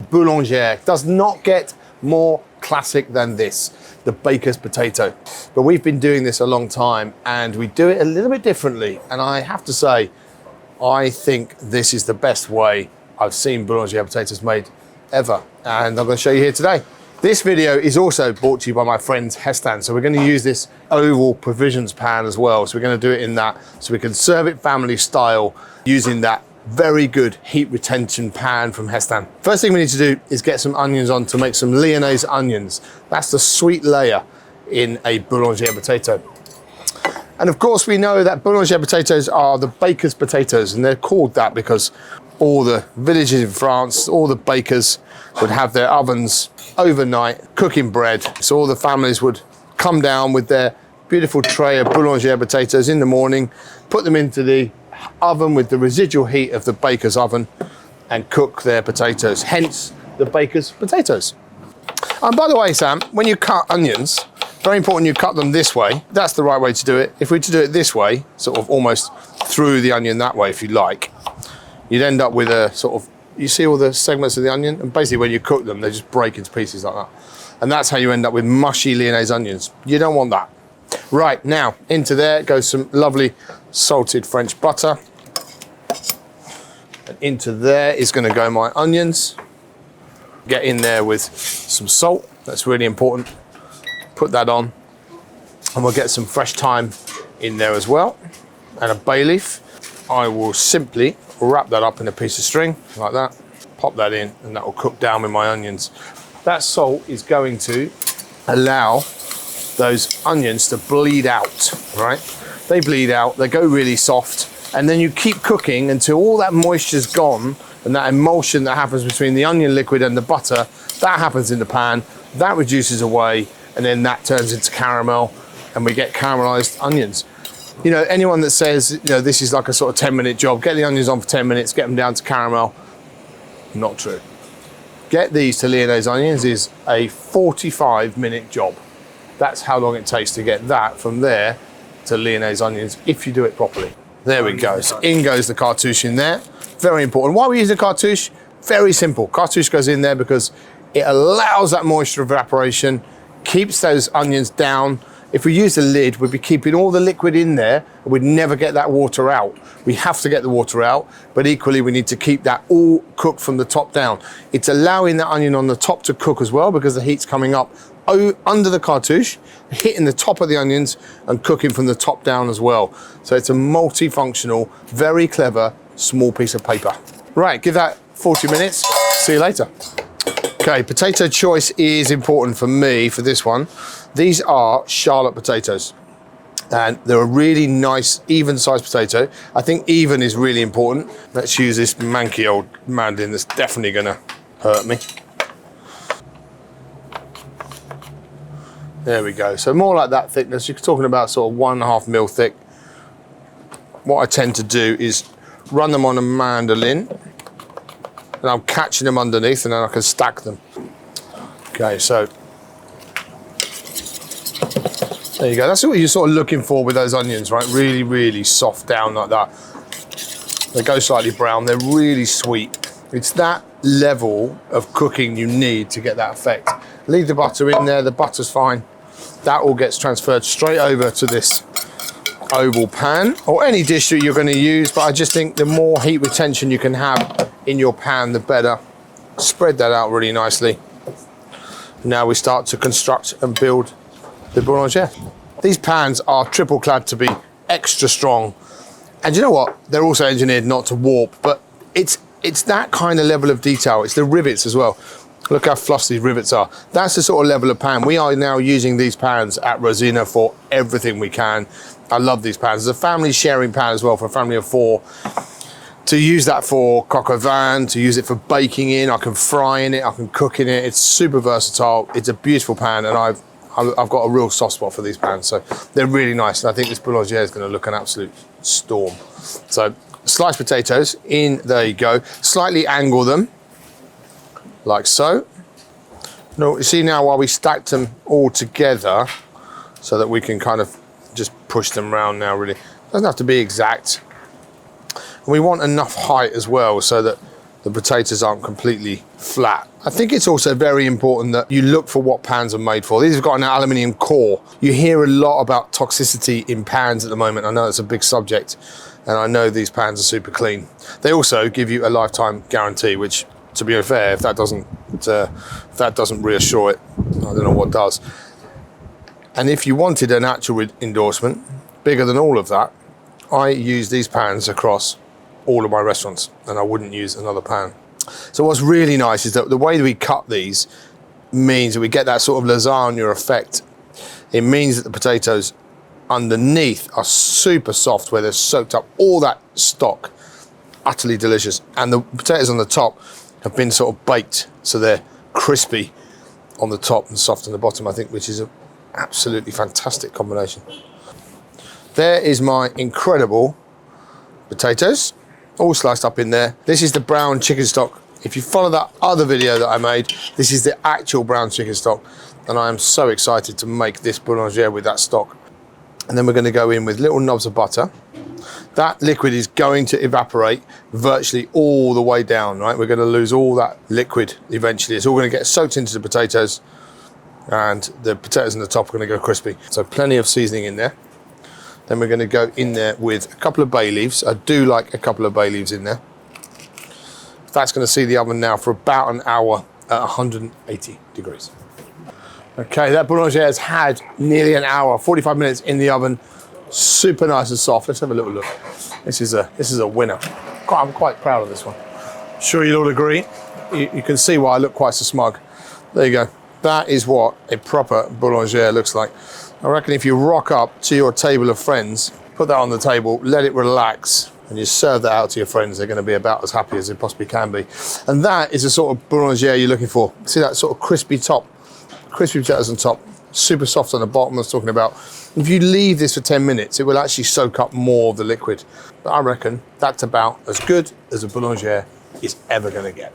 Boulangere. Does not get more classic than this, the baker's potato. But we've been doing this a long time and we do it a little bit differently. And I have to say, I think this is the best way I've seen Boulangere potatoes made ever. And I'm going to show you here today. This video is also brought to you by my friends Hestan. So we're going to use this oval provisions pan as well. So we're going to do it in that so we can serve it family style using that very good heat retention pan from Hestan. First thing we need to do is get some onions on to make some Lyonnaise onions. That's the sweet layer in a Boulangere potato. And of course we know that Boulangere potatoes are the baker's potatoes, and they're called that because all the villages in France, all the bakers would have their ovens overnight cooking bread. So all the families would come down with their beautiful tray of Boulangere potatoes in the morning, put them into the oven with the residual heat of the baker's oven and cook their potatoes, hence the baker's potatoes. And by the way, Sam, when you cut onions, very important you cut them this way. That's the right way to do it. If we were to do it this way, sort of almost through the onion that way if you like, you'd end up with a sort of, you see all the segments of the onion, and basically when you cook them they just break into pieces like that, and that's how you end up with mushy Lyonnaise onions. You don't want that. Right, now into there goes some lovely salted French butter, and into there is going to go my onions. Get in there with some salt, that's really important. Put that on, and we'll get some fresh thyme in there as well, and a bay leaf. I will simply wrap that up in a piece of string like that, pop that in, and that will cook down with my onions. That salt is going to allow those onions to bleed out, right? They bleed out, they go really soft, and then you keep cooking until all that moisture's gone, and that emulsion that happens between the onion liquid and the butter, that happens in the pan, that reduces away, and then that turns into caramel, and we get caramelized onions. You know, anyone that says, you know, this is like a sort of 10-minute job, get the onions on for 10 minutes, get them down to caramel, not true. Get these to Lyonnaise onions is a 45-minute job. That's how long it takes to get that from there to Lyonnaise onions if you do it properly. There we go. So in goes the cartouche in there. Very important. Why are we using the cartouche? Very simple. Cartouche goes in there because it allows that moisture evaporation, keeps those onions down. If we use the lid, we'd be keeping all the liquid in there, and we'd never get that water out. We have to get the water out, but equally we need to keep that all cooked from the top down. It's allowing that onion on the top to cook as well because the heat's coming up under the cartouche, hitting the top of the onions and cooking from the top down as well. So it's a multifunctional, very clever, small piece of paper. Right, give that 40 minutes. See you later. Okay, potato choice is important for me for this one. These are Charlotte potatoes, and they're a really nice, even-sized potato. I think even is really important. Let's use this manky old Maldon that's definitely gonna hurt me. There we go. So more like that thickness. You're talking about sort of 1.5 mil thick. What I tend to do is run them on a mandolin, and I'm catching them underneath, and then I can stack them. Okay, so there you go. That's what you're sort of looking for with those onions, right? Really, really soft down like that. They go slightly brown. They're really sweet. It's that level of cooking you need to get that effect. Leave the butter in there. The butter's fine. That all gets transferred straight over to this oval pan or any dish that you're going to use, but I just think the more heat retention you can have in your pan, the better. Spread that out really nicely. Now we start to construct and build the Boulangere. These pans are triple clad to be extra strong, and you know what, they're also engineered not to warp, but it's that kind of level of detail. It's the rivets as well. Look how flush these rivets are. That's the sort of level of pan. We are now using these pans at Rosina for everything we can. I love these pans. It's a family sharing pan as well for a family of 4. To use that for coq au vin, to use it for baking in, I can fry in it, I can cook in it. It's super versatile. It's a beautiful pan, and I've got a real soft spot for these pans. So they're really nice, and I think this Boulangere is going to look an absolute storm. So sliced potatoes in, there you go. Slightly angle them like so. Now you see now while we stacked them all together so that we can kind of just push them around now. Really doesn't have to be exact, and we want enough height as well so that the potatoes aren't completely flat. I think it's also very important that you look for what pans are made for. These have got an aluminium core. You hear a lot about toxicity in pans at the moment. I know it's a big subject, and I know these pans are super clean. They also give you a lifetime guarantee, which, to be fair, if that doesn't reassure it, I don't know what does. And if you wanted an actual endorsement bigger than all of that, I use these pans across all of my restaurants, and I wouldn't use another pan. So what's really nice is that the way that we cut these means that we get that sort of lasagna effect. It means that the potatoes underneath are super soft, where they've soaked up all that stock. Utterly delicious. And the potatoes on the top have been sort of baked, so they're crispy on the top and soft on the bottom, I think, which is an absolutely fantastic combination. There is my incredible potatoes, all sliced up in there. This is the brown chicken stock. If you follow that other video that I made, this is the actual brown chicken stock, and I am so excited to make this boulangere with that stock. And then we're going to go in with little knobs of butter. That liquid is going to evaporate virtually all the way down, right? We're going to lose all that liquid eventually. It's all going to get soaked into the potatoes, and the potatoes on the top are going to go crispy. So plenty of seasoning in there. Then we're going to go in there with a couple of bay leaves. I do like a couple of bay leaves in there. That's going to see the oven now for about an hour at 180 degrees. Okay, that boulangere has had nearly an hour, 45 minutes in the oven. Super nice and soft. Let's have a little look. This is a winner. I'm quite proud of this one. Sure you'll all agree. You can see why I look quite so smug. There you go. That is what a proper boulangere looks like. I reckon if you rock up to your table of friends, put that on the table, let it relax, and you serve that out to your friends, they're going to be about as happy as they possibly can be. And that is the sort of boulangere you're looking for. See that sort of crispy top, crispy potatoes on top, super soft on the bottom I was talking about. If you leave this for 10 minutes, it will actually soak up more of the liquid. But I reckon that's about as good as a boulangere is ever going to get.